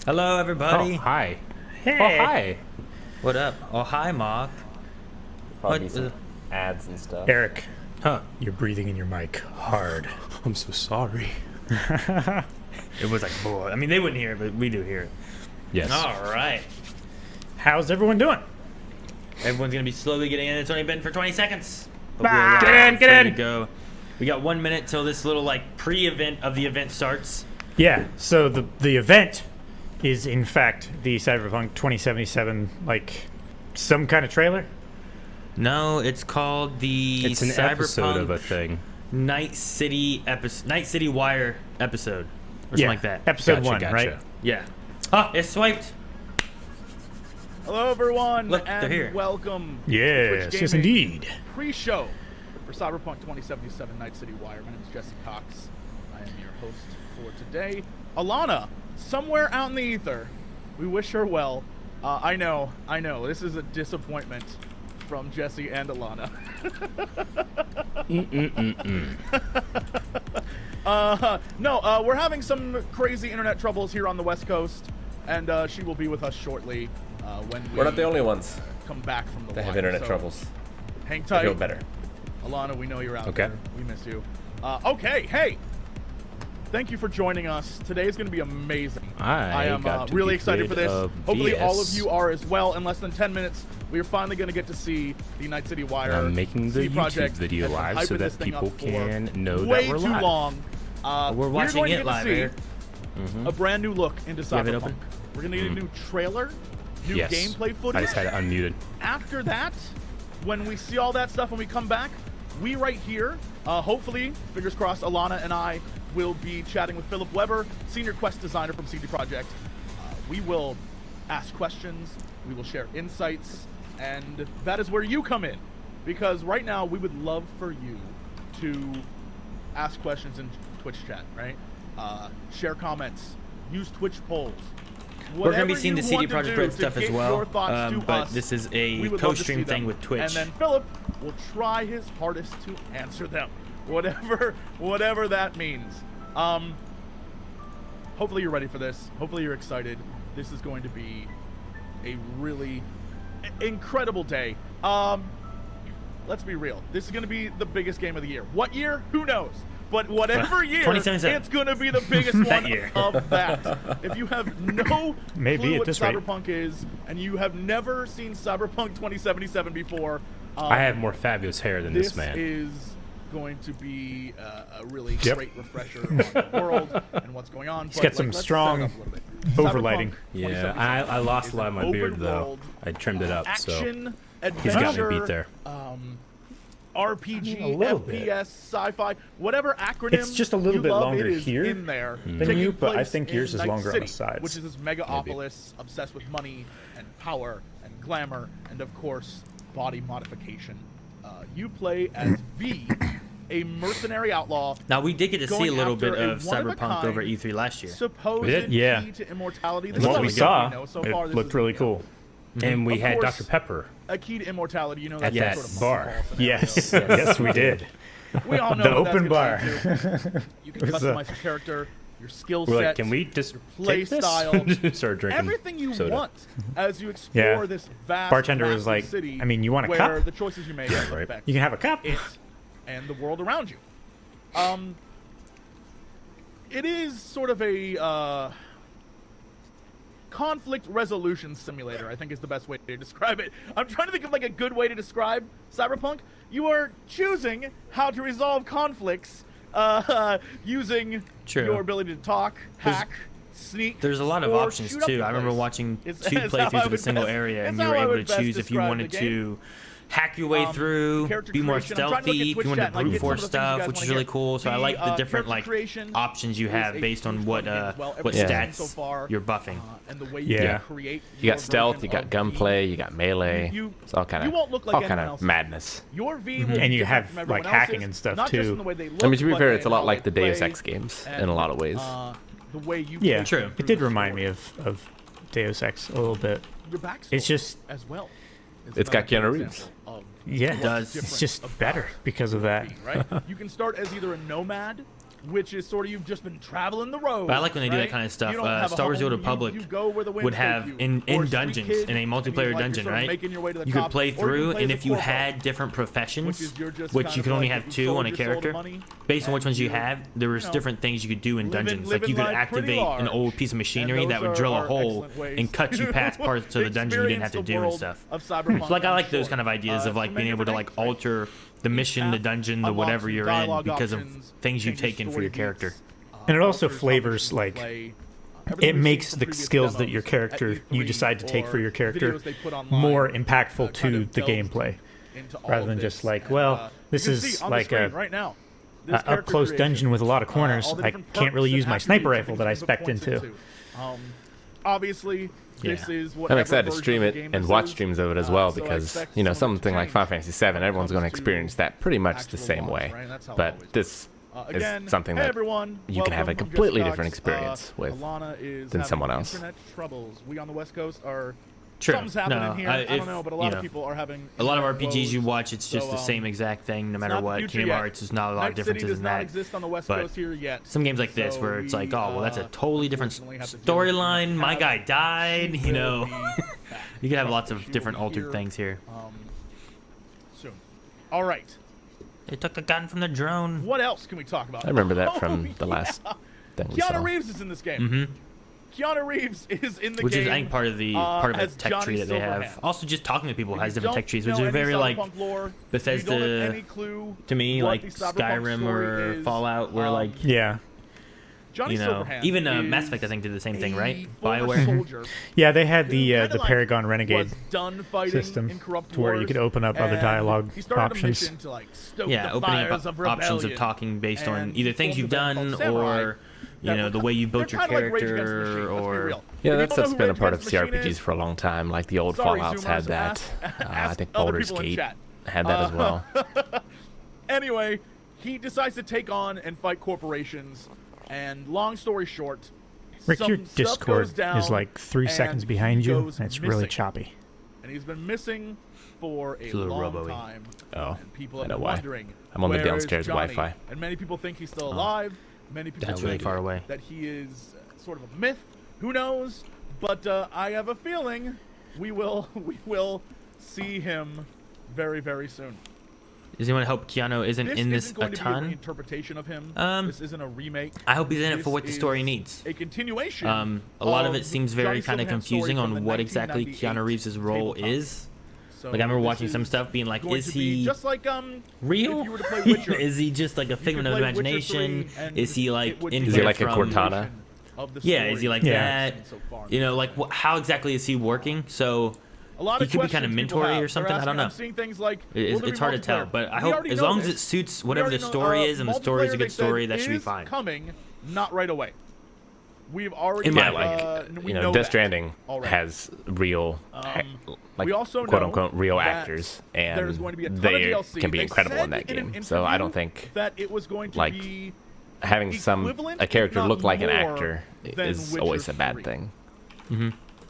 Hello, everybody. Oh, hi. Hey. Oh, hi. What up? Oh, hi, Mock. Probably What, some ads and stuff. Eric, Huh. you're breathing in your mic hard. I'm so sorry. It was like, boy. I mean, they wouldn't hear it, but we do hear it. Yes. All right. How's everyone doing? Everyone's going to be slowly getting in. It's only been for 20 seconds. But Bah, we're get in, get ready in. to go. We got 1 minute till this little, like, pre-event of the event starts. Yeah, so the event is, in fact, the Cyberpunk 2077, like, some kind of trailer? No, it's called the It's an Cyberpunk episode of a thing. Night City Wire episode. Or something like that. Episode 1, right? Yeah. Ah, it's swiped. Hello, everyone, Look, they're and here. welcome to Yes, Twitch yes, Gaming indeed. pre-show for Cyberpunk 2077 Night City Wire. My name is Jesse Cox. I am your host for today. Alana, somewhere out in the ether, we wish her well. I know, this is a disappointment from Jesse and Alana. No, we're having some crazy internet troubles here on the West Coast, and she will be with us shortly when We're not the only ones come back from the that have wire, internet so troubles. Hang I tight. feel better. Alana, we know you're out Okay. there. We miss you. Okay, hey. Thank you for joining us. Today is going to be amazing. I am got to really get excited rid for this. of Hopefully all of BS. you are as well. In less than 10 minutes, we are finally going to get to see the Night City Wire. I'm making the CD YouTube Projekt video has been live so hyping this that thing up people for can know way that we're too live. long. We're watching going to it get live to see here. a brand new look into have it Cyberpunk. open? We're going to get a new trailer, new Yes. gameplay footage. I just had it unmuted. After that, when we see all that stuff, when we come back, we right here, hopefully, fingers crossed, Alana and I will be chatting with Philip Weber, senior quest designer from CD Projekt. We will ask questions, we will share insights, and that is where you come in. Because right now, we would love for you to ask questions in Twitch chat, right? Share comments, use Twitch polls. We're going to be seeing the CD Projekt Projekt Red stuff as well, but this is a co-stream thing with Twitch. And then Philip will try his hardest to answer them, whatever that means. Hopefully you're ready for this. Hopefully you're excited. This is going to be a really incredible day. Let's be real. This is going to be the biggest game of the year. What year? Who knows? But whatever year, 2077. it's going to be the biggest one year. of that. If you have no Maybe clue at what this rate. Cyberpunk is, and you have never seen Cyberpunk 2077 before, I have more fabulous hair than this man. is going to be a really Yep. great refresher on the world and what's going on. He's got some let's strong set it up a little bit. overlighting. Cyberpunk Yeah, 2077 I lost is a lot of an my beard, open though. world, I trimmed it up, so action, he's got me adventure, beat there. RPG, A little bit. FPS, sci-fi, whatever acronym It's just a little you bit love, longer it is here in there, than taking you, but I place think yours in is Night longer on the City, sides. which is this megapolis obsessed with money and power and glamour and, of course, body modification. You play as V, a mercenary outlaw. Now, we did get to see a going little after bit a of one-of-a-kind Cyberpunk over E3 last year. Supposed We did? Yeah. key to immortality. And what we This is saw, we know. So it far, this looked is, really you know, cool. And we Of had course. Dr. Pepper. a key to immortality. You know, At that's that sort of bar. muscle scenario. Yes, yes, we did. We all know The what that's open gonna bar. lead to. You can It was, customize your character, your skill We're set, like, can we just play take this? style, Start drinking everything you soda. want as you explore Yeah. this vast, Bartender was massive like, city I mean, you want a where cup? the choices you make right. affect You can have a cup. it and the world around you. It is sort of a conflict resolution simulator, I think is the best way to describe it. I'm trying to think of like a good way to describe Cyberpunk. You are choosing how to resolve conflicts using True. your ability to talk, hack, sneak. There's a lot of or options shoot up too. the I remember place. watching It's- two it's how I playthroughs of a would single best- area, and it's you how were I able would to best choose if you describe wanted the game. to hack your way through, character be more creation. I'm trying to look at stealthy, if Twitch you chat wanted and, to like, brute get some of force the things you stuff, guys which is wanna really hear. cool. So I The, like the different character like creation options you is have a based on huge what one as well. what Everything stats so far, you're buffing. and the way Yeah. you Yeah. create. You your got stealth, version you got of gunplay, V. you got melee. You- It's all kind you of won't look like all kind anyone of else's. madness. Your V will be And you different have, from everyone like, hacking else's, and stuff, not just too. in the way they look, I mean, to be but fair, in it's a lot how like they the Deus play Ex games and, in a lot of ways. The way you Yeah, play True. through it did the remind me story. of Deus Ex a little bit. Your backstory It's just, as well. is It's got another Keanu good Reeves. example of yeah, what's does. different it's just about better because of that. V, right? You can start as either a nomad which is sort of you've just been traveling the road. But I like when they do that kind of stuff. Star Wars: The Old Republic would have in dungeons, in a multiplayer dungeon, right? You could play through, and if you had different professions, which you can only have 2 on a character, based on which ones you have, there was different things you could do in dungeons. Like you could activate an old piece of machinery that would drill a hole and cut you past parts of the dungeon you didn't have to do and stuff. So like I like those kind of ideas of like being able to like alter the mission, the dungeon, the whatever you're in because of things you've taken for your character. And it also flavors, like, it makes the skills that your character, you decide to take for your character, more impactful to the gameplay. Rather than just like, well, this is like a up-close dungeon with a lot of corners. I can't really use my sniper rifle that I spec'd into. Obviously, this is what I'm excited to stream it and watch streams of it as well because, you know, something like Final Fantasy VII, everyone's going to experience that pretty much the same way. But this is something that you can have a completely different experience with than someone else. We on the West Coast are... True. Something's happening No, here. I don't know, but a lot of people are having... A lot of RPGs you watch, it's just the same exact thing, no matter what. Kingdom Hearts, there's not a lot of differences in that. But some games like this, where it's like, oh, well, that's a totally different storyline. My guy died, you know. You can have lots of different altered things here. Soon. All right. They took the gun from the drone. What else can we talk about? I remember that from the last thing we saw. Keanu Reeves is in this game. Mm-hmm. Keanu Reeves is in the which game. Is I think part of the tech tree that they have. Also, just talking to people has different tech trees, which are very like Bethesda to me, like Skyrim or Fallout, where like Johnny you know, Silverhand even Mass Effect I think did the same thing, right? BioWare. Yeah, they had the Paragon Renegade system to to where you could open up other dialogue options. Yeah, opening up options of talking based on either things you've done or you know the way you built your character or yeah, that stuff's been a part of CRPGs for a long time. Like the old Fallouts had that. I think Baldur's Gate had that as well. Anyway, he decides to take on and fight corporations. And long story short, Rick, your Discord is like 3 seconds behind you, and it's really choppy. And he's been missing for a long time. Oh, and people have I know been why. wondering, I'm on the where downstairs is Johnny? Wi-Fi. And many people think he's still alive. Many people That's really think far away. that he is sort of a myth. Who knows? But I have a feeling we will see him very, very soon. Does anyone hope Keanu isn't in this a ton? Interpretation of him. This isn't a remake. I hope he's in it for what the story needs. A continuation. A lot of it seems very kind of confusing on what exactly Keanu Reeves' role is. Like I remember watching some stuff being like, is he just like, real? Is he just like a figment of imagination? Is he like in Is here he like from, a Cortana? Yeah, is he like that? You know, like how exactly is he working? So he could be kind of mentory or something. I don't know. It's hard to tell, but I hope as long as it suits whatever the story is and the story is a good story, that should be fine. Coming, not right away. We've already you know, Death Stranding has real, like quote unquote real actors, and they can be incredible in that game. So I don't think that it was going to like be having a character look like an actor is always a bad thing.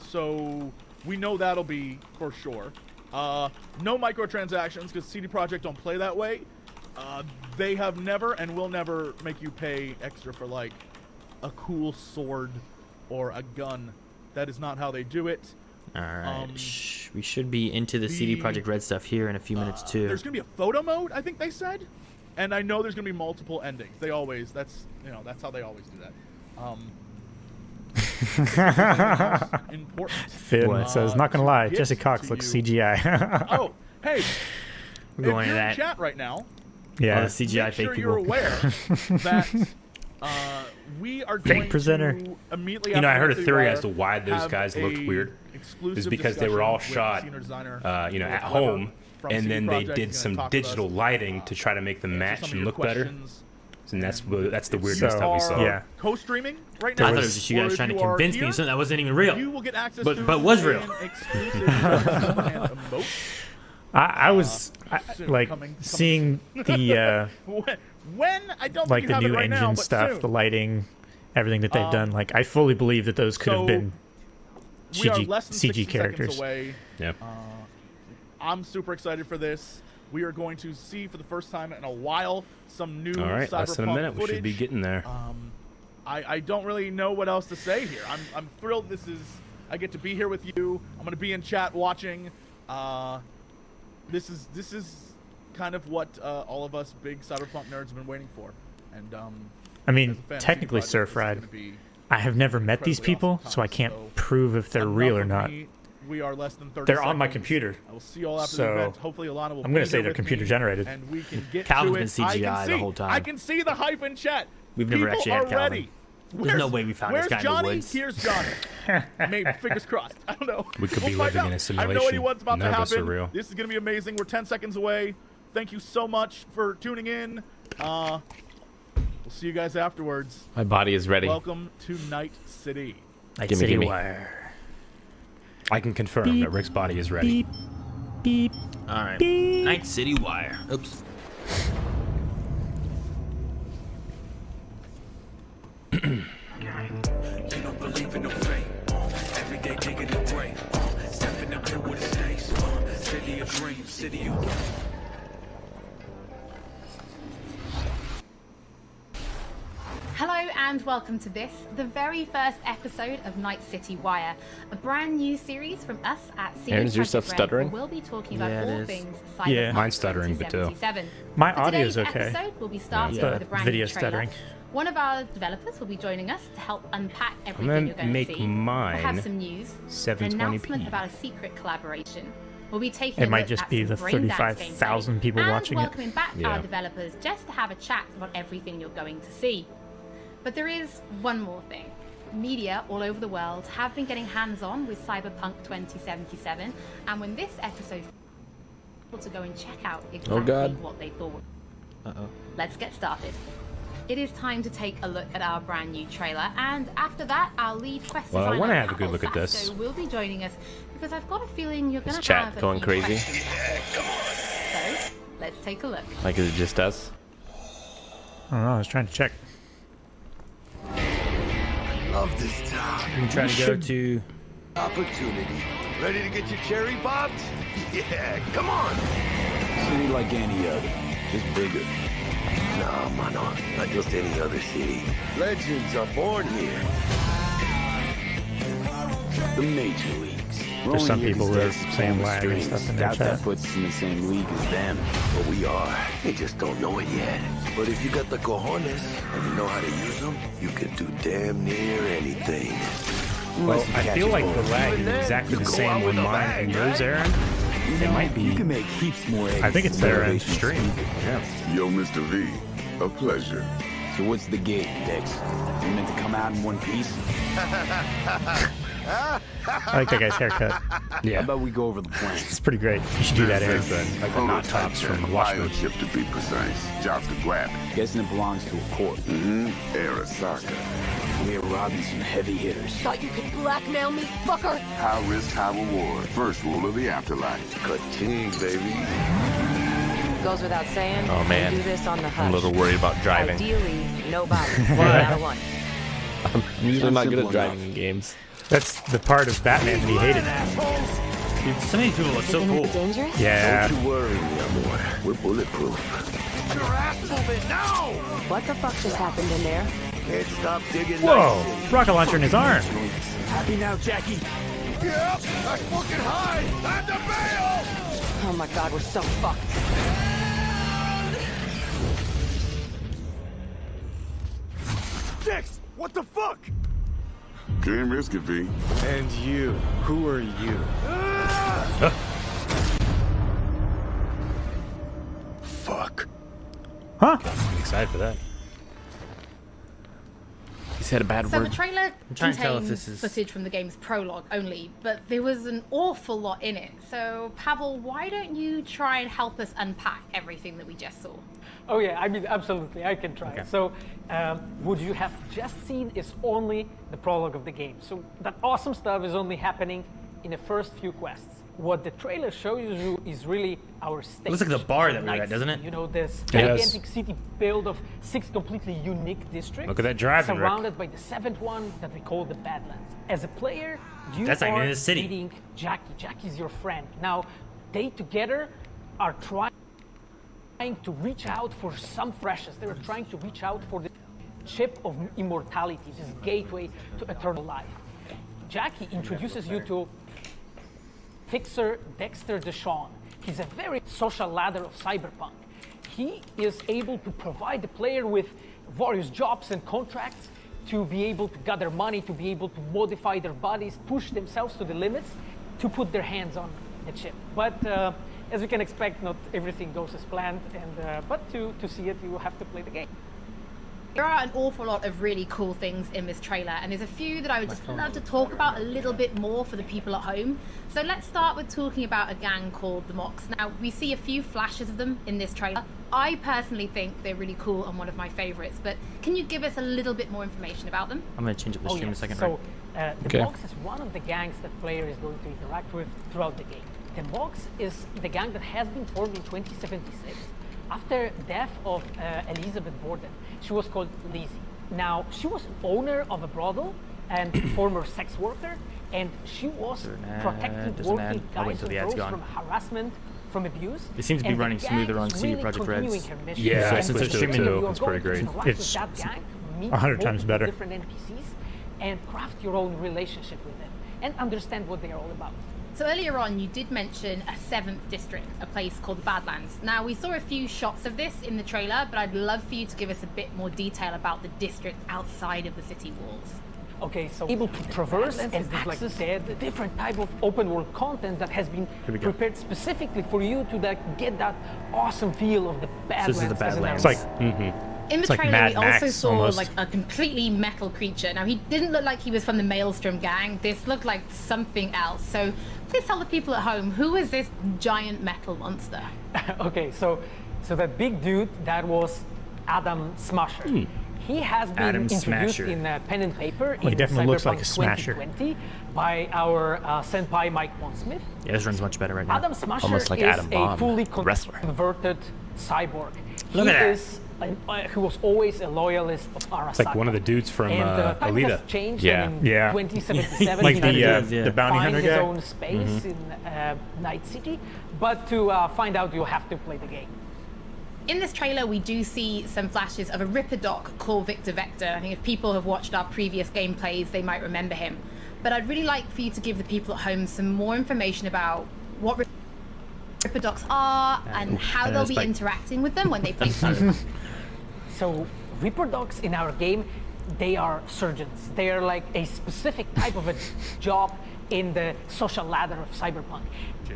So we know that'll be for sure. No microtransactions because CD Projekt don't play that way. They have never and will never make you pay extra for like a cool sword or a gun. That is not how they do it. All right, we should be into the CD Projekt Red stuff here in a few minutes too. There's gonna be a photo mode, I think they said, and I know there's gonna be multiple endings. They always, that's how they always do that. Important. Finn says, not gonna lie, Jesse Cox looks CGI. Oh, hey, we're going if to you're that in chat right now, yeah, the CGI make fake sure people. you're aware that we are going to immediately. You know, I heard a theory as to why those guys looked weird. Is because they were all shot, you know, at home, and then they did some digital lighting to try to make them match and look better. And that's the weirdness that we saw. Yeah. Co-streaming right now. I thought it was just you guys trying to convince me something that wasn't even real. You will get access but was real. I was like seeing the when I don't like think the you new have it right engine now, but stuff, soon. the lighting, everything that they've done. Like I fully believe that those could have been we are less than CG 60 characters. seconds away. Yep. I'm super excited for this. we are going to see for the first time in a while some new All right, Cyberpunk less than a minute. footage. We should be getting there. I don't really know what else to say here. I'm thrilled. I get to be here with you. I'm going to be in chat watching. This is kind of what all of us big Cyberpunk nerds have been waiting for. And I mean, technically, Surf Ride, I have never met these people, so I can't prove if they're real or not. We are less than 30 They're seconds. on my computer. I will see you all after the event. Hopefully, Alana will. I'm going to say they're computer generated. And we can get Calvin's to been it. CGI the whole time. I can see the hype in chat. We've never People actually had are Calvin. ready. There's no way we found this guy in the Johnny? woods. Here's Johnny. Maybe, fingers crossed. I don't know. We could be find living out. in a I simulation. have no idea what's about None to of us happen. are real. This is going to be amazing. We're 10 seconds away. Thank you so much for tuning in. We'll see you guys afterwards. My body is ready. Welcome to Night City. Night Gimme, City gimme. Wire. I can confirm that Rick's body is ready. Beep, beep. All right. Beep. Night City Wire. Oops. You don't believe in no fate. Every day digging the grave. Step in the pit with the snakes. City of dreams, city of Hello and welcome to this, the very first episode of Night City Wire, a brand new series from us at CD Aaron, is your Projekt stuff Red, stuttering? where we'll be talking about Yeah, it all is. things Yeah. Cyberpunk Mine's stuttering, but still. 2077. My For audio's today's okay. episode, we'll be starting But with a brand video new trailer. stuttering. One of our developers will be joining us to help unpack everything gonna you're going to make see. We'll have mine some news, an 720p. announcement about a secret collaboration. We'll be taking It a might look just at be some the brain dance 35,000 gameplay people and watching it. welcoming back Yeah. our developers just to have a chat about everything you're going to see. But there is one more thing. Media all over the world have been getting hands-on with Cyberpunk 2077, and when this episode to go and check out exactly God. what they thought. Uh-oh. Let's get started. It is time to take a look at our brand new trailer, and after that, our lead quest Well, I designer, wanna have a good Pavel look at this. Sasko, will be joining us because I've got a feeling you're going to Is chat have a going few crazy? questions after this. So, let's take a look. Like, is it just us? I don't know, I was trying to check. love this town. We try to go to. Opportunity. Ready to get your cherry popped? Yeah, come on. City like any other, just bigger. No, mano, not just any other city. Legends are born here. The major leagues. We're There's only some here people 'cause who are Texas saying Homer lag and strings. stuff in their Doubt chat. that puts us in the same league as them. But we are. They just don't know it yet. But if you got the cojones and you know how to use them, you can do damn near anything. Well, Unless you I catch feel a like ball. the lag Even is then, exactly you the go same out on with a mine bang, and yours, right? Aaron. You know, might be- You can make heaps more eggs. I think it's than their motivational stream. speaker. Yeah. Yo, Mr. V, a pleasure. So what's the gig, Dex? You meant to come out in one piece? I like that guy's haircut. How Yeah. about we go over the plan? It's pretty great. You should do that, Aaron. Like the knot tops from Fire Watchmen. chip to be precise. Jobs to grab. Guessing it belongs to a court. Arasaka. We're robbing some heavy hitters. Thought you could blackmail me, fucker? High risk, high reward. First rule of the afterlife. Ka-ting, baby. Goes without saying. Oh, man. We do this on the hush. I'm a little worried about driving. Ideally, nobody. One out of one. I'm usually not good at Simple driving enough. in games. That's the part of Batman that he hated. Dude, so many people look so Isn't cool. it dangerous? Yeah. Don't you worry, mi amor. We're bulletproof. Get your ass moving now! What the fuck just happened in there? Can't stop digging. Whoa! Night City. Rocket launcher in his arm. Happy now, Jackie? Yep, that's fucking high. Time to bail! Oh my god, we're so fucked. Dix, what the fuck? Can't risk it, V. And you, who are you? Fuck. Huh? I'm excited for that. He said a bad So the word. trailer trying to tell if contains this is- footage from the game's prologue only, but there was an awful lot in it. So Pavel, why don't you try and help us unpack everything that we just saw? Oh yeah, I mean, absolutely, I can try. So, what you have just seen is only the prologue of the game. So that awesome stuff is only happening in the first few quests. What the trailer shows you is really our stage. Looks like the bar that we were Night at, doesn't City. it? You know, this It does. gigantic city built of 6 completely unique districts. Look at that driving, Rick. surrounded by the 7th one that we call the Badlands. As a player, you That's not even are in the city. meeting Jackie. Jackie's your friend. Now, they together are trying trying to reach out for some freshness. They were trying to reach out for the chip of immortality, this gateway to eternal life. Jackie introduces you to Fixer Dexter Deshawn. He's a very social ladder of Cyberpunk. He is able to provide the player with various jobs and contracts to be able to gather money, to be able to modify their bodies, push themselves to the limits, to put their hands on the chip. But as you can expect, not everything goes as planned, and but to see it, you will have to play the game. There are an awful lot of really cool things in this trailer, and there's a few that I would just love to talk about a little bit more for the people at home. So let's start with talking about a gang called the Mox. Now, we see a few flashes of them in this trailer. I personally think they're really cool and one of my favorites, but can you give us a little bit more information about them? I'm going to change up the stream in a second. So the Mox is one of the gangs that player is going to interact with throughout the game. The Mox is the gang that has been formed in 2076 after death of Elizabeth Borden. She was called Lizzie. Now, she was owner of a brothel and former sex worker, and she was protecting working guys and girls from harassment, from abuse. It seems to be running smoother on CD Projekt Red's. Yeah, since it's streaming too. It's pretty great. It's 100 times better. Different NPCs and craft your own relationship with them and understand what they are all about. So earlier on, you did mention a 7th district, a place called the Badlands. Now, we saw a few shots of this in the trailer, but I'd love for you to give us a bit more detail about the district outside of the city walls. Okay, so able to traverse and access the different type of open world content that has been prepared specifically for you to get that awesome feel of the Badlands. This is the Badlands. It's like, in the it's trailer, like we also saw almost. like a completely metal creature. Now, he didn't look like he was from the Maelstrom gang. This looked like something else. So please tell the people at home, who is this giant metal monster? Okay, so that big dude, that was Adam Smasher. He has been introduced in pen and paper in definitely Cyberpunk looks like a smasher. 2020 by our senpai Mike Pondsmith. Yeah, this runs much better right now. Adam Smasher Almost like is Adam Bomb, a fully wrestler. converted cyborg. Look at that. Is who was always a loyalist of Arasaka. It's like one of the dudes from time Alita. has changed, Yeah. and in Yeah. 2077 Like he the had to bounty find hunter his guy. own space in Night City. But to find out, you have to play the game. In this trailer, we do see some flashes of a Ripper Doc called Victor Vector. I think if people have watched our previous gameplays, they might remember him. But I'd really like for you to give the people at home some more information about what Ripper Docs are and how they'll be interacting with them when they play Cyberpunk. So Reaper Dogs in our game, they are surgeons. They are like a specific type of a job in the social ladder of Cyberpunk.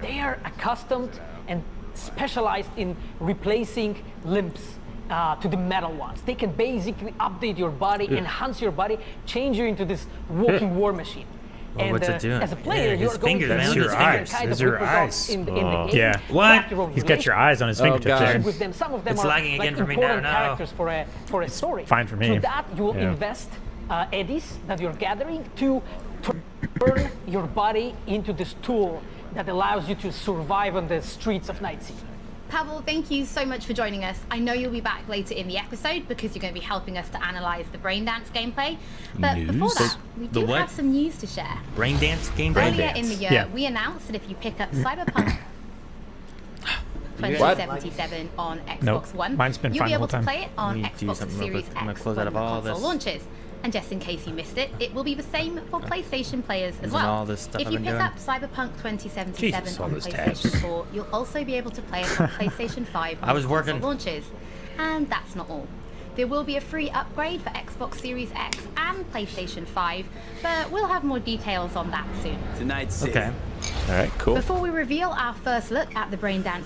They are accustomed and specialized in replacing limbs to the metal ones. They can basically update your body, enhance your body, change you into this walking war machine. Well, and what's it doing? as a player, you're going to fingers, use your different eyes. kind Those of are Reaper eyes. Dogs in the game. Yeah. What? He's got your eyes on his fingertips there. With them. Some of them It's are lagging like again for me important now, no. characters for a story. Fine for me. To that, you will Yeah. invest eddies that you're gathering to turn your body into this tool that allows you to survive on the streets of Night City. Pavel, thank you so much for joining us. I know you'll be back later in the episode because you're going to be helping us to analyze the Braindance gameplay. But before that, we do have some news to share. Braindance gameplay? Earlier in the year, we announced that if you pick up Cyberpunk 2077 on Xbox One, Mine's been you'll fine be the able whole to time. play it on Xbox something real Series quick. I'm gonna X close when out of the all console this. launches. And just in case you missed it, it will be the same for PlayStation players as Isn't well. all this stuff If I've you been pick doing? up Cyberpunk 2077 Jesus, all on those PlayStation tabs. 4, you'll also be able to play it on PlayStation 5 when I was the console working. launches. And that's not all. There will be a free upgrade for Xbox Series X and PlayStation 5, but we'll have more details on that soon. Tonight's Okay. All right, cool. Before we reveal our first look at the Braindance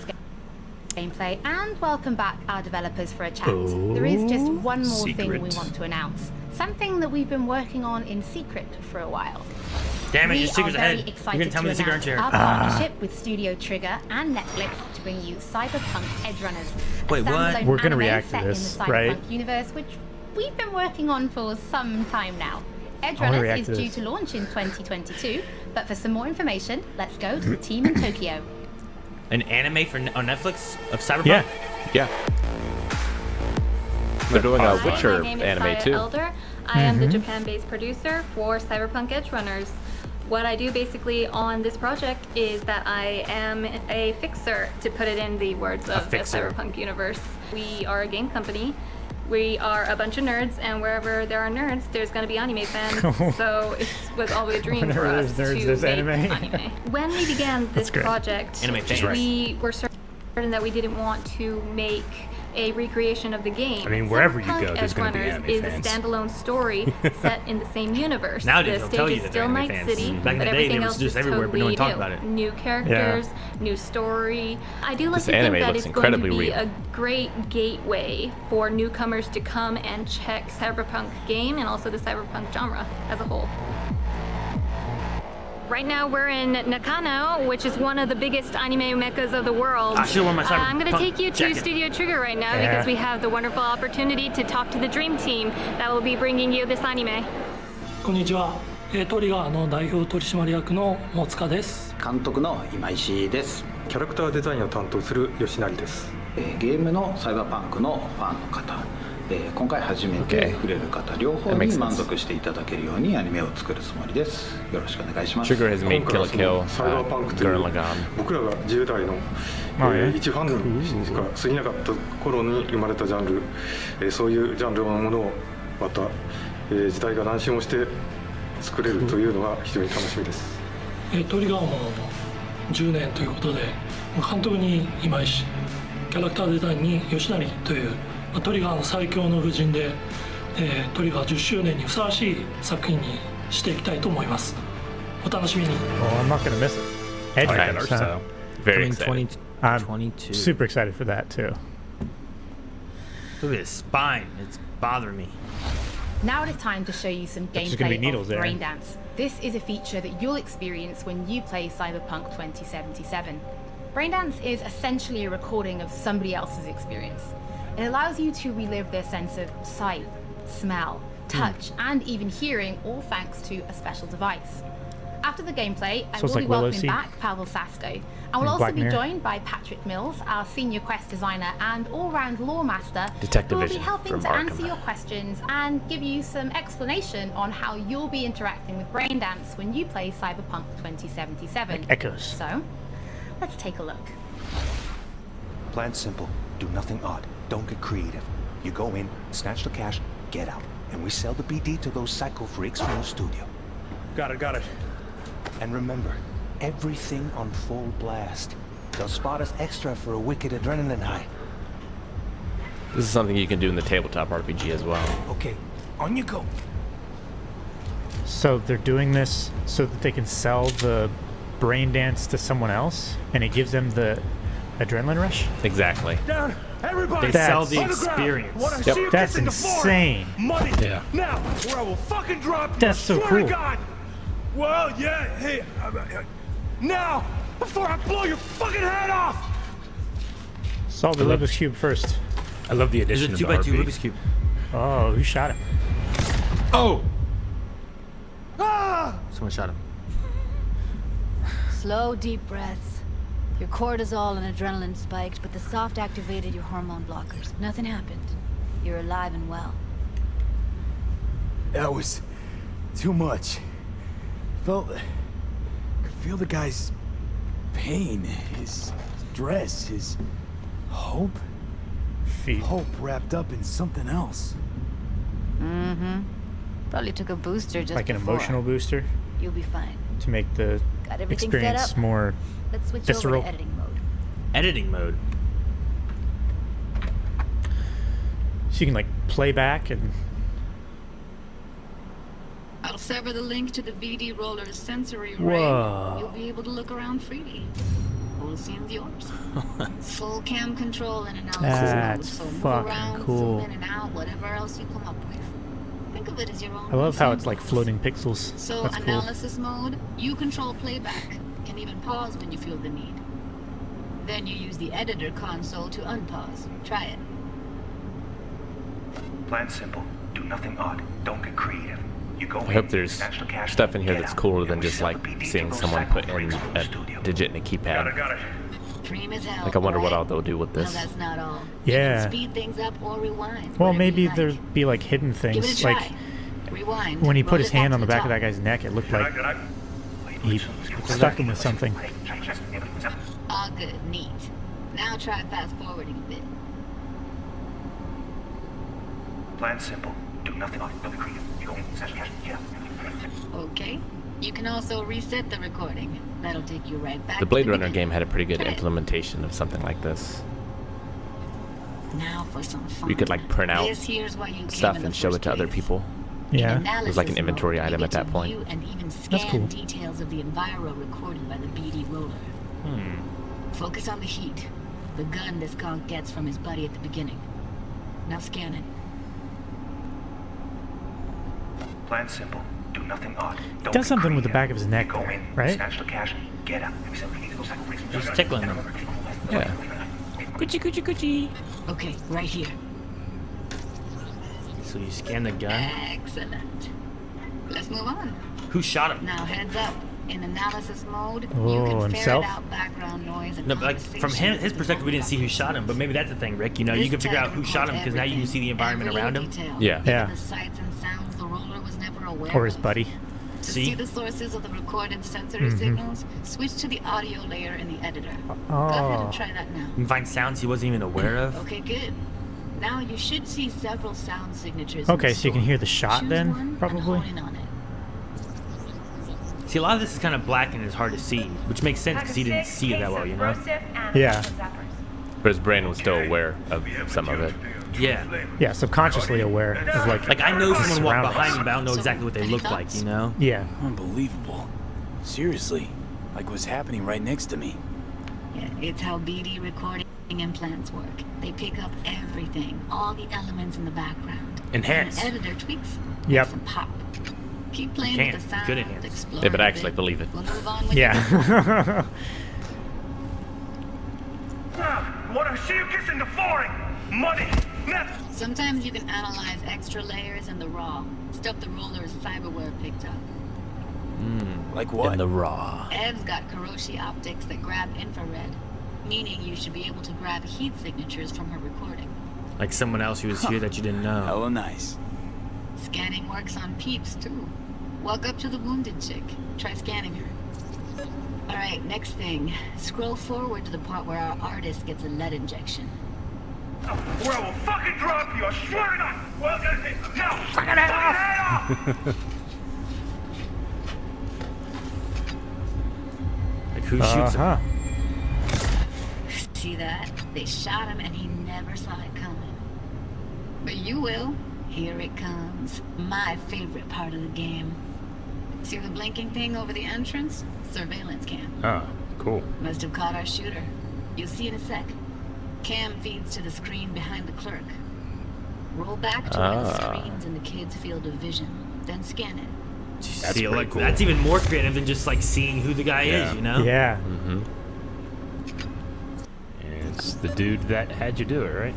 gameplay and welcome back our developers for a chat, there is just one more thing we want to announce. Something that we've been working on in secret for a while. Damn it, We your are secret's very ahead. You're excited gonna tell me to the secret, announce aren't you? our partnership with Studio Trigger and Netflix to bring you Cyberpunk Edgerunners. a Wait, what? standalone We're gonna anime react to set this, in the Cyberpunk right? universe, which we've been working on for some time now. react Edgerunners is to due this. to launch in 2022, but for some more information, let's go to the team in Tokyo. An anime on Netflix of Cyberpunk? Yeah. Yeah. They're doing a Hi, Witcher my name is anime Saya too. Elder. I am the Japan-based producer for Cyberpunk Edgerunners. What I do basically on this project is that I am a fixer, to put it in the words of the Cyberpunk universe. We are a game company. We are a bunch of nerds, and wherever there are nerds, there's going to be anime fans. So it was always a dream for us to make anime. When we began this project, we were certain that we didn't want to make a recreation of the game. I mean, wherever you go, there's going to be anime is fans. a standalone story set in the same universe. Nowadays, the they'll tell stage you is still Night City, Back but in the day, everything they else was just is everywhere, but no totally one talked about it. New characters, new story. I do like This to think anime that looks it's going to incredibly be real. a great gateway for newcomers to come and check Cyberpunk game and also the Cyberpunk genre as a whole. Right now we're in Nakano, which is one of the biggest anime meccas of the world. I should wear my Cyberpunk I'm going to take you to jacket. Studio Trigger right now because we have the wonderful opportunity to talk to the dream team that will be bringing you this anime. こんにちは。トリガーの代表取締役の大塚です。監督の今石です。キャラクターデザインを担当する吉成です。ゲームのサイバーパンクのファンの方、今回初めて触れる方、両方に満足していただけるようにアニメを作るつもりです。よろしくお願いします。Trigger has made Kill la Kill, サイバーパンクという僕らが10代の一ファンにしか過ぎなかった頃に生まれたジャンル、そういうジャンルのものをまた時代が乱心をして作れるというのが非常に楽しみです。トリガーも10年ということで、監督に今石、キャラクターデザインに吉成というトリガーの最強の布陣で、トリガー10周年にふさわしい作品にしていきたいと思います。お楽しみに。Oh, I'm not gonna miss it. Edgy art style. Very excited. I'm 22. super excited for that too. Look at his spine. It's bothering me. Now it is time to show you some gameplay of Braindance. This is a feature that you'll experience when you play Cyberpunk 2077. Braindance is essentially a recording of somebody else's experience. It allows you to relive their sense of sight, smell, touch, and even hearing, all thanks to a special device. After the gameplay, I will be welcoming back Pavel Sasko, and we'll also be joined by Patrick Mills, our senior quest designer and all-round lore master, who will be helping to answer your questions and give you some explanation on how you'll be interacting with Braindance when you play Cyberpunk 2077. Like echoes. So, let's take a look. Plan simple. Do nothing odd. Don't get creative. You go in, snatch the cash, get out, and we sell the BD to those psycho freaks from the studio. Got it. And remember, everything on full blast. They'll spot us extra for a wicked adrenaline high. This is something you can do in the tabletop RPG as well. Okay, on you go. So they're doing this so that they can sell the Braindance to someone else, and it gives them the adrenaline rush? Exactly. Down, everybody! They sell the experience. Yep. That's insane. Money. Yeah. Now, or I will fucking drop you. That's so swear cool. to God. Well, yeah, hey, now, before I blow your fucking head off! Solve the Rubik's Cube first. I love the addition There's a of the 2x2 RP. Rubik's Cube. Oh, who shot him? Oh! Ah! Someone shot him. Slow, deep breaths. Your cortisol and adrenaline spiked, but the soft activated your hormone blockers. Nothing happened. You're alive and well. That was too much. Could feel the guy's pain, his stress, his hope. Hope wrapped up in something else. Mm-hmm. Probably took a booster just like an before. emotional booster You'll be fine. to make the Got everything experience set up. more Let's switch visceral. over to editing mode. Editing mode. So you can like play back and I'll sever the link to the BD roller's sensory array. Whoa. You'll be able to look around freely. Whole scene's yours. Full cam control and analysis That's mode. So move fucking around, cool. zoom in and out, whatever else you come up with. Think of it as your own. I love how it's like floating pixels. So That's cool. analysis mode, you control playback. Can even pause when you feel the need. Then you use the editor console to unpause. Try it. Plan simple. Do nothing odd. Don't get creative. You go I hope there's snatch the cash, stuff in here get that's out, cooler and than we just sell like the BD seeing to those someone psycho put in freaks from the a studio. digit in a keypad. Got it. Dream as hell. Like I wonder what boy. all they'll do with No, this. that's not all. Yeah. You can speed things up or rewind. Well, whatever maybe you like. there'd be like hidden Give it a things. try. Like Rewind. when he roll put his it back hand to on the back of top. that guy's neck, it looked like he stuck him with something. All good, neat. Now try fast forwarding a bit. Plan simple. Do nothing odd. Don't be creative. You go in, snatch the cash, get out. Okay. You can also reset the recording. That'll take you right back. The Blade Runner game had a pretty good implementation of something like this. Now for some fun. You could like print out stuff and show it to other people. Yeah. It was like an inventory item at that point. And even scan That's cool. details of the enviro recorded by the BD roller. Focus on the heat. The gun this conk gets from his buddy at the beginning. Now scan it. Plan simple. Do nothing odd. He does something with the back of his neck there, right? Snatch the cash, get out. Just tickling them. Yeah. Coochie, coochie, coochie. Okay, right here. So you scan the gun? Excellent. Let's move on. Who shot him? Now heads up. In analysis mode, you Oh, can himself? ferret out background noise and No, but like from his perspective, we didn't see who shot him. But maybe that's the thing, Rick. You know, you can figure out who shot him because now you can see the environment around him. Yeah. Yeah. The sights and sounds the roller was never aware Or his of. buddy. To see the sources of the recorded sensory signals, switch to the audio layer in the editor. Go ahead and try that now. You can find sounds he wasn't even aware of. Okay, good. Now you should see several sound signatures. Okay, so you can hear the shot then, probably. See, a lot of this is kind of black and it's hard to see, which makes sense because he didn't see it that well, you know? Yeah. But his brain was still aware of some of it. Yeah. Yeah, subconsciously aware of Like I know someone walked surroundings. behind me, but I don't know exactly what they look like, you know? Yeah. Unbelievable. Seriously, like what's happening right next to me. Yeah, it's how BD recording implants work. They pick up everything, all the elements in the background. Enhance. And the editor tweaks. Yep. Some pop. Keep playing Can. with the sound. Good enhance. Explore Yeah, but a I actually bit. believe it. We'll move on with Yeah. Want to see you kissing the flooring? Money. Never. Sometimes you can analyze extra layers in the raw. Stuff the roller's cyberware picked up. Like what? In the raw. Ev's got Kuroshi optics that grab infrared, meaning you should be able to grab heat signatures from her recording. Like someone else who was here that you didn't know. Hella nice. Scanning works on peeps, too. Walk up to the wounded chick. Try scanning her. Alright, next thing. Scroll forward to the part where our artist gets a lead injection. Or I will fucking drop you, I swear to God! Well, now! Fucking head off! Like who shoots him? See that? They shot him and he never saw it coming. But you will. Here it comes. My favorite part of the game. See the blinking thing over the entrance? Surveillance cam. Oh, cool. Must have caught our shooter. You'll see in a sec. Cam feeds to the screen behind the clerk. Roll back to where the screen's in the kid's field of vision. Then scan it. That's see, like, cool. That's even more creative than just like seeing who the guy is, you know? Yeah. Mm-hmm. And it's the dude that had you do it, right?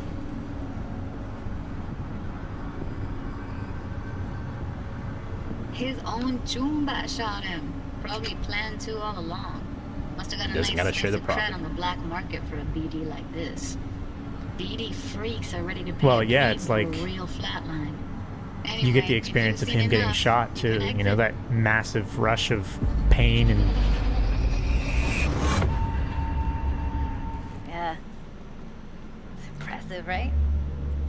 His own Chumba shot him. Probably planned to all along. Must have got a Doesn't nice gotta share the sense of cred profit. on the black market for a BD like this. BD freaks are ready to pay Well, a yeah, plate it's for a like real flatline. you get the experience of him getting shot too. You know, that massive rush of pain and Yeah. It's impressive, right?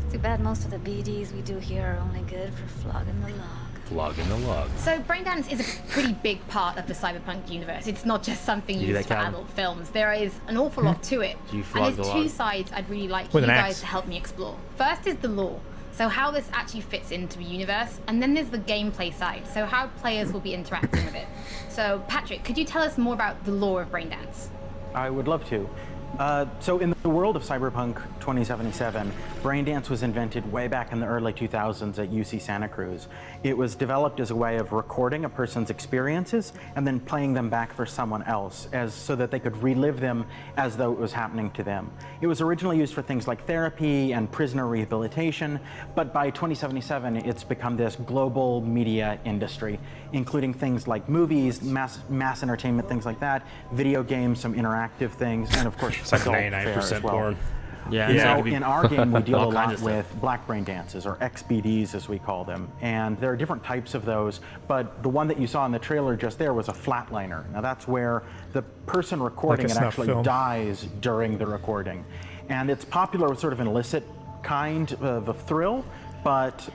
It's too bad most of the BDs we do here are only good for flogging the log. Flogging the log. So Braindance is a pretty big part of the Cyberpunk universe. It's not just something You do used that, for Calvin? adult films. There is an awful lot to it. Do you And flog there's the two log? sides I'd really like With you an guys axe. to help me explore. First is the lore. So how this actually fits into the universe, and then there's the gameplay side, so how players will be interacting with it. So Patrick, could you tell us more about the lore of Braindance? I would love to. So in the world of Cyberpunk 2077, Braindance was invented way back in the early 2000s at UC Santa Cruz. It was developed as a way of recording a person's experiences and then playing them back for someone else so that they could relive them as though it was happening to them. It was originally used for things like therapy and prisoner rehabilitation, but by 2077, it's become this global media industry, including things like movies, mass entertainment, things like that, video games, some interactive things, and of course, It's like adult 99% fare as well. porn. Yeah. Now, in our game, we deal a lot with black brain dances, or XBDs as we call them. And there are different types of those, but the one that you saw in the trailer just there was a flatliner. Now that's where the person recording it actually dies during the recording. And it's popular with sort of an illicit kind of a thrill, but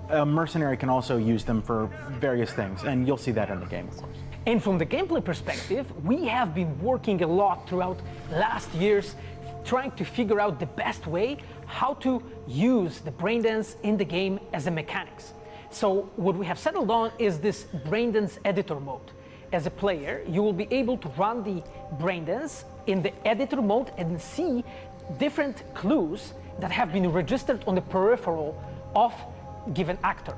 a mercenary can also use them for various things, and you'll see that in the game, of course. And from the gameplay perspective, we have been working a lot throughout last years trying to figure out the best way how to use the braindance in the game as a mechanics. So what we have settled on is this braindance editor mode. As a player, you will be able to run the braindance in the editor mode and see different clues that have been registered on the peripheral of given actor.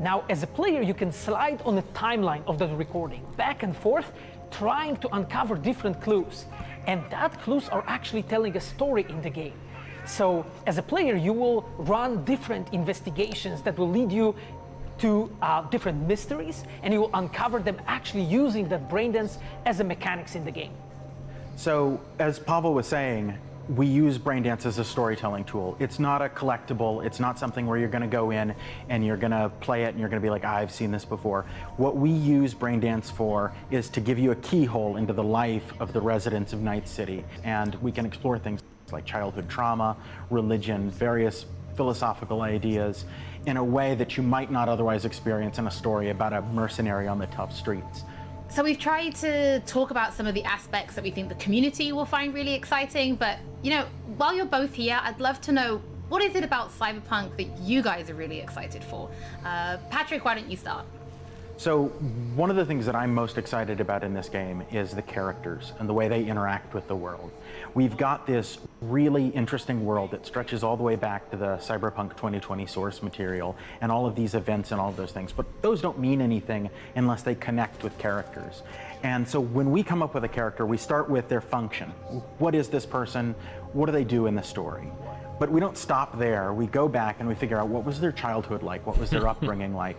Now, as a player, you can slide on the timeline of the recording back and forth, trying to uncover different clues. And that clues are actually telling a story in the game. So as a player, you will run different investigations that will lead you to different mysteries, and you will uncover them actually using that braindance as a mechanics in the game. So as Pavel was saying, we use braindance as a storytelling tool. It's not a collectible. It's not something where you're going to go in and you're going to play it and you're going to be like, I've seen this before. What we use braindance for is to give you a keyhole into the life of the residents of Night City. And we can explore things like childhood trauma, religion, various philosophical ideas in a way that you might not otherwise experience in a story about a mercenary on the tough streets. So we've tried to talk about some of the aspects that we think the community will find really exciting, but you know, while you're both here, I'd love to know, what is it about Cyberpunk that you guys are really excited for? Patrick, why don't you start? So one of the things that I'm most excited about in this game is the characters and the way they interact with the world. We've got this really interesting world that stretches all the way back to the Cyberpunk 2020 source material and all of these events and all of those things, but those don't mean anything unless they connect with characters. And so when we come up with a character, we start with their function. What is this person? What do they do in the story? But we don't stop there. We go back and we figure out, what was their childhood like? What was their upbringing like?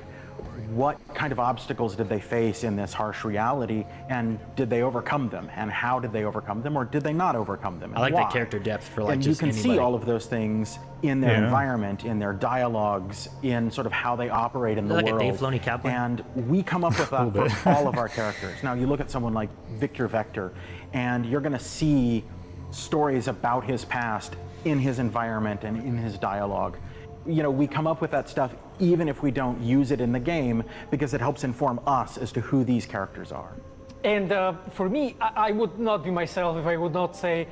What kind of obstacles did they face in this harsh reality, and did they overcome them? And how did they overcome them, or did they not overcome them? And I like why? that character depth for like and just you can anybody. see all of those things in their environment, in their dialogues, in sort of how they operate in the like world. A Dave Filoni Kaplan. And we come up with that for all of our characters. Now you look at someone like Victor Vector, and you're going to see stories about his past in his environment and in his dialogue. You know, we come up with that stuff even if we don't use it in the game, because it helps inform us as to who these characters are. And for me, I would not be myself if I would not say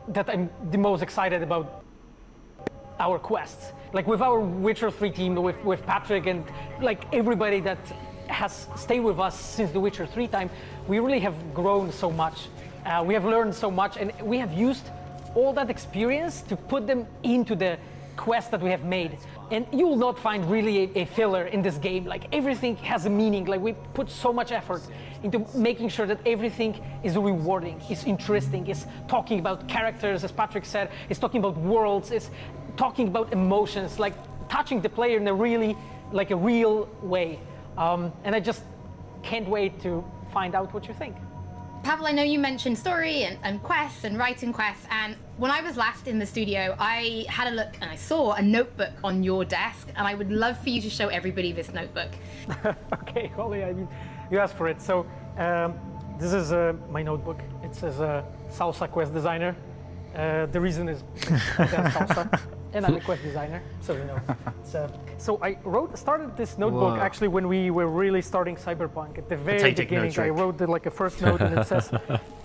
that I'm the most excited about our quests. Like with our Witcher 3 team, with Patrick and like everybody that has stayed with us since the Witcher 3 time, we really have grown so much. We have learned so much, and we have used all that experience to put them into the quest that we have made. And you will not find really a filler in this game. Like everything has a meaning. Like we put so much effort into making sure that everything is rewarding, is interesting, is talking about characters, as Patrick said, is talking about worlds, is talking about emotions, like touching the player in a really, like a real way. And I just can't wait to find out what you think. Pavel, I know you mentioned story and quests and writing quests, and when I was last in the studio, I had a look and I saw a notebook on your desk, and I would love for you to show everybody this notebook. Okay, Holly, I mean, you asked for it. So this is my notebook. It says Salsa Quest Designer. The reason is that's salsa, and I'm a quest designer, so you know. So I started this notebook actually when we were really starting Cyberpunk. At the very beginning, I wrote like a first note, and it says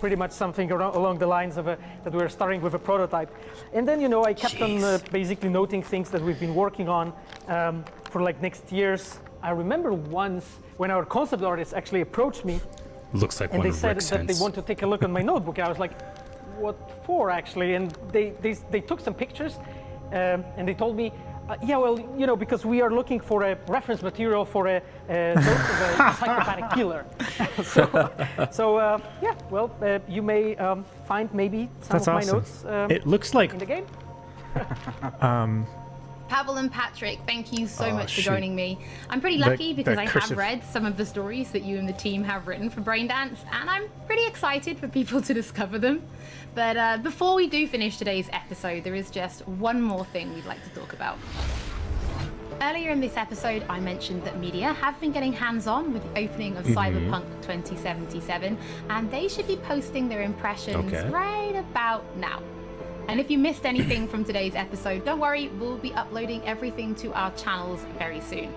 pretty much something along the lines of that we were starting with a prototype. And then, you know, I kept on basically noting things that we've been working on for like next years. I remember once when our concept artists actually approached me, looks like and one they of said Rick's that they hints. want to take a look at my notebook. I was like, what for actually? And they took some pictures and they told me, yeah, well, you know, because we are looking for a reference material for a psychopathic killer. Yeah, well, you may find maybe some That's of awesome. my notes it looks like in the game. Pavel and Patrick, thank you so much for joining me. I'm pretty lucky because I have read some of the stories that you and the team have written for Braindance, and I'm pretty excited for people to discover them. But before we do finish today's episode, there is just one more thing we'd like to talk about. Earlier in this episode, I mentioned that media have been getting hands-on with the opening of Cyberpunk 2077, and they should be posting their impressions right about now. And if you missed anything from today's episode, don't worry, we'll be uploading everything to our channels very soon.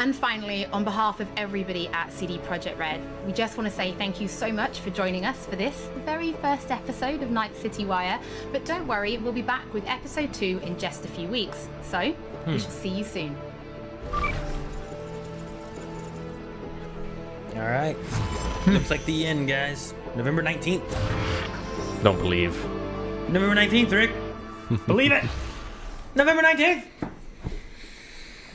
And finally, on behalf of everybody at CD Projekt Red, we just want to say thank you so much for joining us for this, the very first episode of Night City Wire. But don't worry, we'll be back with episode 2 in just a few weeks. So, we shall see you soon. All right. Looks like the end, guys. November 19th. Don't believe. November 19th, Rick. Believe it. November 19th.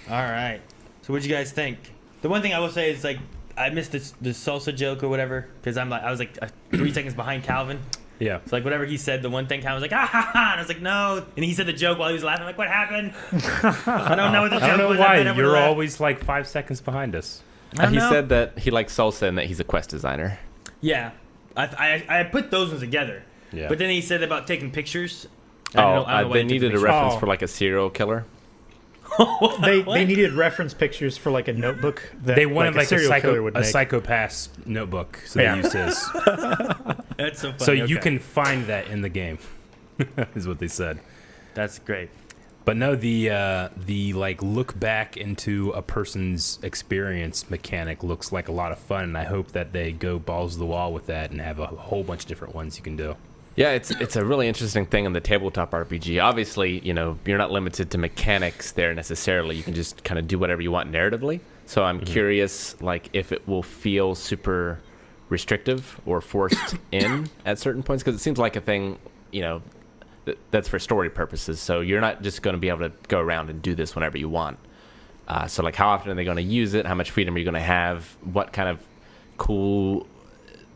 All right. So what'd you guys think? The one thing I will say is, like, I missed the salsa joke or whatever because I was like 3 seconds behind Calvin. Yeah. So like whatever he said, the one thing Calvin was like, ah ha ha, and I was like, no. And he said the joke while he was laughing. I'm like, what happened? I don't know what the joke was. I don't know why you're always like 5 seconds behind us. He said that he likes salsa and that he's a quest designer. Yeah, I put those ones together. Yeah. But then he said about taking pictures. They needed a reference for like a serial killer. They needed reference pictures for like a notebook that they wanted like a psychopath's notebook, so they used his. That's so funny. So you can find that in the game, is what they said. That's great. But no, the like look back into a person's experience mechanic looks like a lot of fun, and I hope that they go balls to the wall with that and have a whole bunch of different ones you can do. Yeah, it's a really interesting thing in the tabletop RPG. Obviously, you know, you're not limited to mechanics there necessarily. You can just kind of do whatever you want narratively. So I'm curious, like, if it will feel super restrictive or forced in at certain points, because it seems like a thing, you know, that's for story purposes. So you're not just going to be able to go around and do this whenever you want. So, like, how often are they going to use it? How much freedom are you going to have? What kind of cool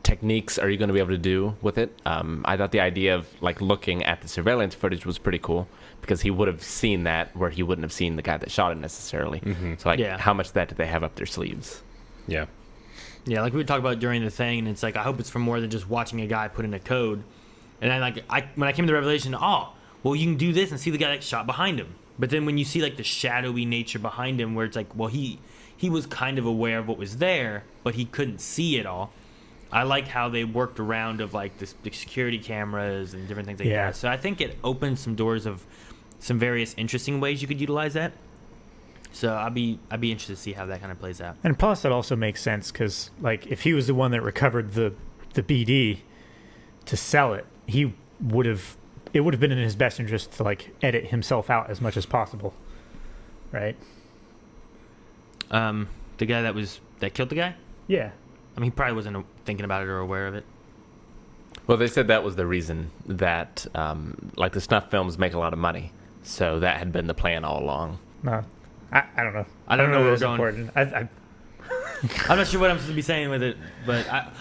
techniques are you going to be able to do with it? I thought the idea of like looking at the surveillance footage was pretty cool because he would have seen that where he wouldn't have seen the guy that shot him necessarily. So like how much of that did they have up their sleeves? Yeah, like we talked about during the thing, and it's like I hope it's for more than just watching a guy put in a code. And then when I came to the revelation, well you can do this and see the guy that shot behind him. But then when you see like the shadowy nature behind him, where it's like, well, he was kind of aware of what was there, but he couldn't see it all. I like how they worked around of like the security cameras and different things like that. So I think it opens some doors of some various interesting ways you could utilize that. So I'd be interested to see how that kind of plays out. And plus, it also makes sense because like if he was the one that recovered the BD to sell it, it would have been in his best interest to like edit himself out as much as possible, right? The guy that killed the guy? Yeah. I mean, he probably wasn't thinking about it or aware of it. Well, they said that was the reason that, like, the snuff films make a lot of money. So that had been the plan all along. No, I don't know. I don't know where we're going. I'm not sure what I'm supposed to be saying with it, but I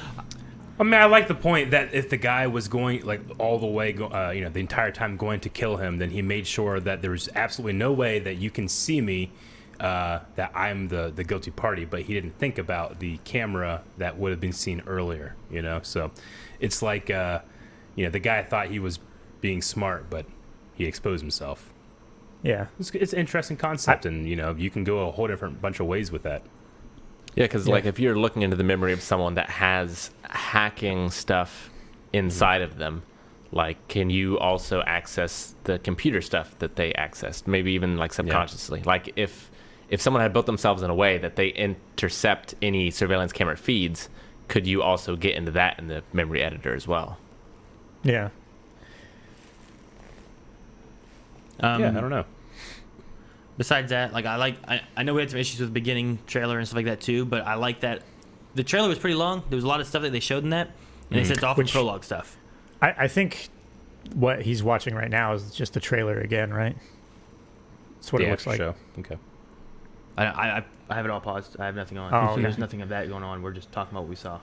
mean, I like the point that if the guy was going like all the way, the entire time going to kill him, then he made sure that there was absolutely no way that you can see me. That I'm the guilty party, but he didn't think about the camera that would have been seen earlier, you know? So it's like, the guy thought he was being smart, but he exposed himself. Yeah. It's an interesting concept, and, you can go a whole different bunch of ways with that. Yeah, because, like, if you're looking into the memory of someone that has hacking stuff inside of them, like, can you also access the computer stuff that they accessed? Maybe even, like, subconsciously. Like, if someone had built themselves in a way that they intercept any surveillance camera feeds, could you also get into that in the memory editor as well? Yeah. I don't know. Besides that, like I know we had some issues with the beginning trailer and stuff like that too, but I like that the trailer was pretty long. There was a lot of stuff that they showed in that, and they said it's all from prologue stuff. I think what he's watching right now is just the trailer again, right? That's what it looks like. Show. Okay. I have it all paused. I have nothing on. Oh, okay. There's nothing of that going on. We're just talking about what we saw.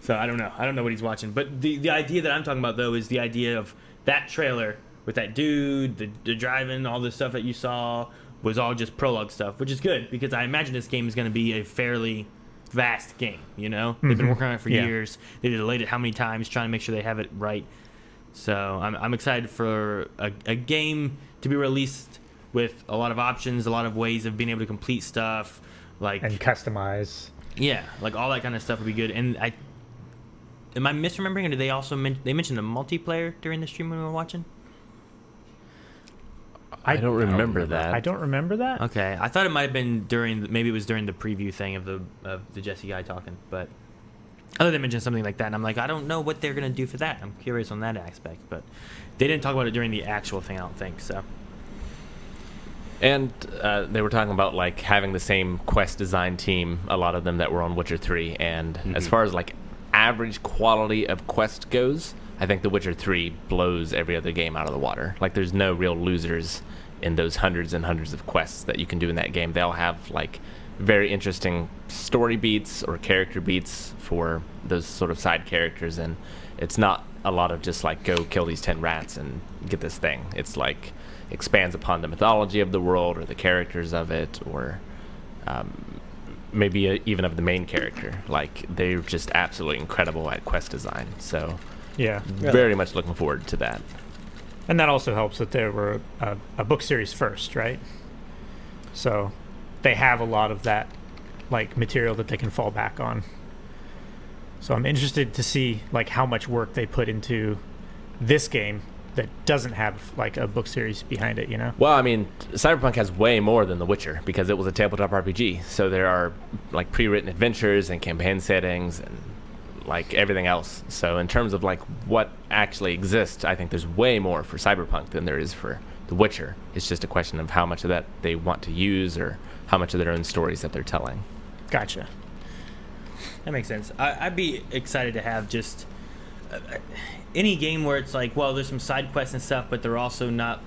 So I don't know. I don't know what he's watching. But the idea that I'm talking about though is the idea of that trailer with that dude, the driving, all the stuff that you saw was all just prologue stuff, which is good because I imagine this game is going to be a fairly vast game. You know, they've been working on it for years. They delayed it how many times, trying to make sure they have it right. So I'm excited for a game to be released with a lot of options, a lot of ways of being able to complete stuff, like and customize. Yeah, like all that kind of stuff would be good. And am I misremembering, or did they also they mentioned a multiplayer during the stream when we were watching? I don't remember that. I don't remember that. Okay, I thought it might have been maybe it was during the preview thing of the Jesse guy talking, but I thought they mentioned something like that, and I'm like, I don't know what they're gonna do for that. I'm curious on that aspect, but they didn't talk about it during the actual thing, I don't think so. And they were talking about like having the same quest design team, a lot of them that were on Witcher 3, and as far as like average quality of quest goes, I think The Witcher 3 blows every other game out of the water. Like there's no real losers in those hundreds and hundreds of quests that you can do in that game. They'll have like very interesting story beats or character beats for those sort of side characters, and it's not a lot of just like go kill these 10 rats and get this thing. It's like expands upon the mythology of the world or the characters of it, or maybe even of the main character. Like they're just absolutely incredible at quest design. So yeah, very much looking forward to that. And that also helps that there were a book series first, right? So they have a lot of that like material that they can fall back on. So I'm interested to see like how much work they put into this game that doesn't have like a book series behind it, you know? Well, I mean, Cyberpunk has way more than The Witcher because it was a tabletop RPG. So there are like pre-written adventures and campaign settings and like everything else. So in terms of like what actually exists, I think there's way more for Cyberpunk than there is for The Witcher. It's just a question of how much of that they want to use or how much of their own stories that they're telling. Gotcha. That makes sense. I'd be excited to have just any game where it's like, well, there's some side quests and stuff, but they're also not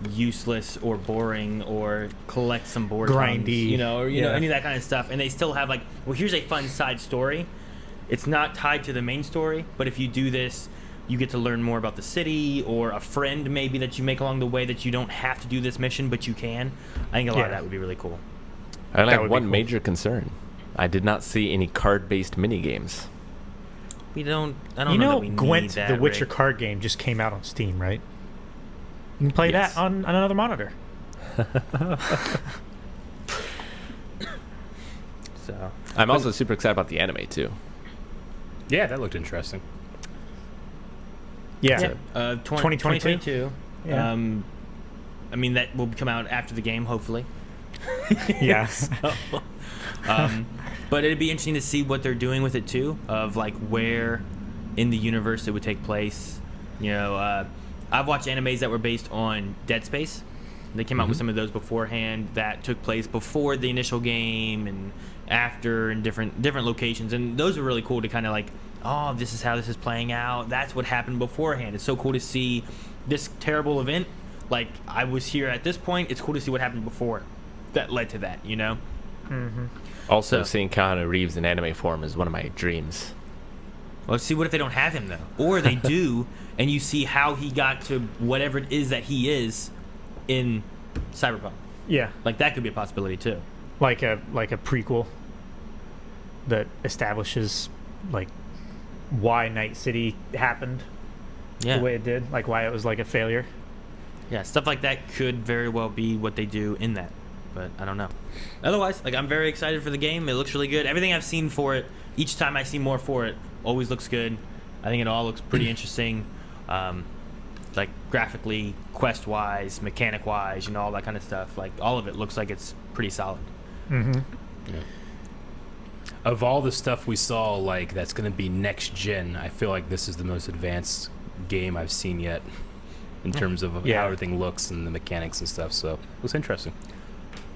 useless or boring or collect some board grindy, times, you know, or you know, any of that kind of stuff. And they still have like, well, here's a fun side story. It's not tied to the main story, but if you do this, you get to learn more about the city or a friend maybe that you make along the way that you don't have to do this mission, but you can. I think a lot of that would be really cool. I have one major concern. I did not see any card-based mini games. I don't know that we Gwent, need that, the Witcher Rick. card game, just came out on Steam, right? You can play that on another monitor. So I'm also super excited about the anime too. Yeah, that looked interesting. Yeah, 2022. Yeah. I mean, that will come out after the game, hopefully. Yes. But it'd be interesting to see what they're doing with it too, of like where in the universe it would take place. You know, I've watched animes that were based on Dead Space. They came out with some of those beforehand that took place before the initial game and after in different locations, and those are really cool to kind of like, oh, this is how this is playing out. That's what happened beforehand. It's so cool to see this terrible event. Like, I was here at this point. It's cool to see what happened before that led to that, you know? Mm-hmm. Also, seeing Keanu Reeves in anime form is one of my dreams. Well, see, what if they don't have him, though? Or they do, and you see how he got to whatever it is that he is in Cyberpunk. Yeah. Like, that could be a possibility, too. Like a prequel that establishes, like, why Night City happened the way it did. Like, why it was, like, a failure. Yeah, stuff like that could very well be what they do in that. But I don't know. Otherwise, like, I'm very excited for the game. It looks really good. Everything I've seen for it, each time I see more for it, always looks good. I think it all looks pretty interesting. Like, graphically, quest-wise, mechanic-wise, you know, all that kind of stuff. Like, all of it looks like it's pretty solid. Mm-hmm. Yeah. Of all the stuff we saw, like, that's going to be next-gen, I feel like this is the most advanced game I've seen yet in terms of how everything looks and the mechanics and stuff. So, it was interesting.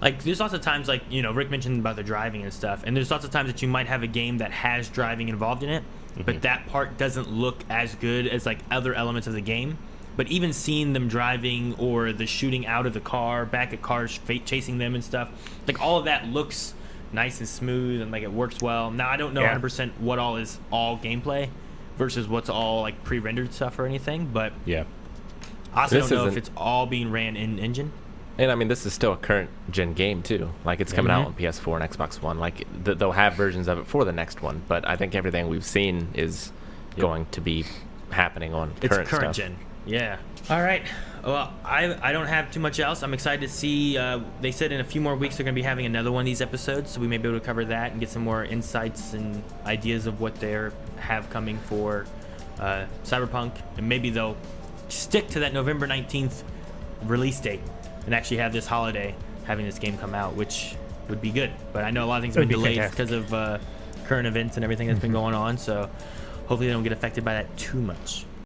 Like, there's lots of times, like, you know, Rick mentioned about the driving and stuff, and there's lots of times that you might have a game that has driving involved in it, but that part doesn't look as good as, like, other elements of the game. But even seeing them driving or the shooting out of the car, back at cars chasing them and stuff, like, all of that looks nice and smooth and, like, it works well. Now, I don't know 100% what all is all gameplay versus what's all, like, pre-rendered stuff or anything, but I also don't know if it's all being ran in engine. And I mean, this is still a current gen game too. Like it's coming out on PS4 and Xbox One. Like they'll have versions of it for the next one. But I think everything we've seen is going to be happening on current stuff. Gen. Yeah. All right. Well, I don't have too much else. I'm excited to see. They said in a few more weeks they're going to be having another one of these episodes, so we may be able to cover that and get some more insights and ideas of what they have coming for Cyberpunk, and maybe they'll stick to that November 19th release date and actually have this holiday having this game come out, which would be good. But I know a lot of things have been delayed because of current events and everything that's been going on, so hopefully they don't get affected by that too much.